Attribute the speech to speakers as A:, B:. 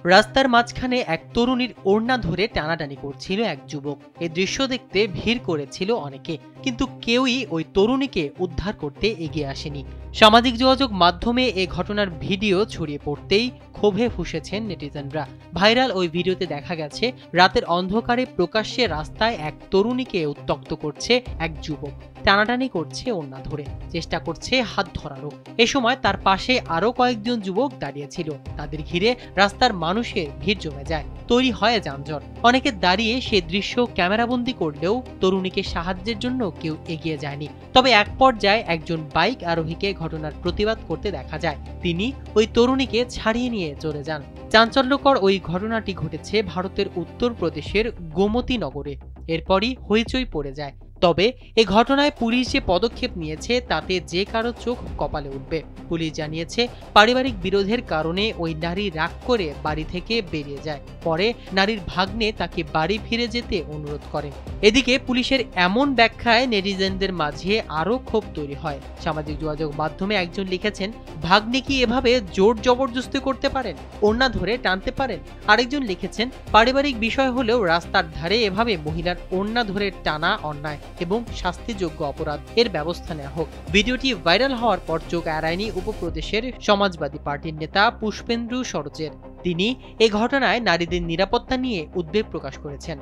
A: রাস্তার মাঝখানে এক তরুণীর ওড়না ধরে টানাটানি করছিল এক যুবক। এই দৃশ্য দেখতে ভিড় করেছিল অনেকে, কিন্তু কেউই ওই তরুণীকে উদ্ধার করতে এগিয়ে আসেনি। সামাজিক যোগাযোগ মাধ্যমে এই ঘটনার ভিডিও ছড়িয়ে পড়তেই ক্ষোভে ফুঁসেছেন নেটিজেনরা। ভাইরাল ওই ভিডিওতে দেখা গেছে রাতের অন্ধকারে প্রকাশ্যে রাস্তায় এক তরুণীকে উত্ত্যক্ত করছে এক যুবক, টানাটানি করছে ওড়না ধরে, চেষ্টা করছে হাত ধরারও। এ সময় তার পাশে আরো কয়েকজন যুবক দাঁড়িয়েছিল। তাদের ঘিরে রাস্তার মানুষের ভিড় জমে যায়, তৈরি হয় যানজট। অনেকে দাঁড়িয়ে সে দৃশ্য ক্যামেরাবন্দি করলেও তরুণীকে সাহায্যের জন্য কেউ এগিয়ে যায়নি। তবে এক পর্যায়ে একজন বাইক আরোহীকে ঘটনার প্রতিবাদ করতে দেখা যায়। তিনি ওই তরুণীকে ছাড়িয়ে নিয়ে চলে যান। চাঞ্চল্যকর ওই ঘটনাটি ঘটেছে ভারতের উত্তরপ্রদেশের গোমতী নগরে। এরপরই হইচই পড়ে যায়। তবে এ ঘটনায় পুলিশ যে পদক্ষেপ নিয়েছে তাতে যে কারো চোখ কপালে উঠবে। পুলিশ জানিয়েছে, পারিবারিক বিরোধের কারণে ওই নারী রাগ করে বাড়ি থেকে বেরিয়ে যায়। পরে নারীর ভাগ্নে তাকে বাড়ি ফিরে যেতে অনুরোধ করেন। এদিকে পুলিশের এমন ব্যাখ্যায় নেটিজেনদের মাঝে আরও ক্ষোভ তৈরি হয়। সামাজিক যোগাযোগ মাধ্যমে একজন লিখেছেন, ভাগ্নে কি এভাবে জোর জবরদস্তি করতে পারেন, ওড়না ধরে টানতে পারেন? আরেকজন লিখেছেন, পারিবারিক বিষয় হলেও রাস্তার ধারে এভাবে মহিলার ওড়না ধরে টানা অন্যায় এবং শাস্তিযোগ্য অপরাধ, এর ব্যবস্থা নেওয়া হোক। ভিডিওটি ভাইরাল হওয়ার পর চোখ এড়ায়নি উপপ্রদেশের সমাজবাদী পার্টির নেতা পুষ্পেন্দু সরোজের। তিনি এ ঘটনায় নারীদের নিরাপত্তা নিয়ে উদ্বেগ প্রকাশ করেছেন।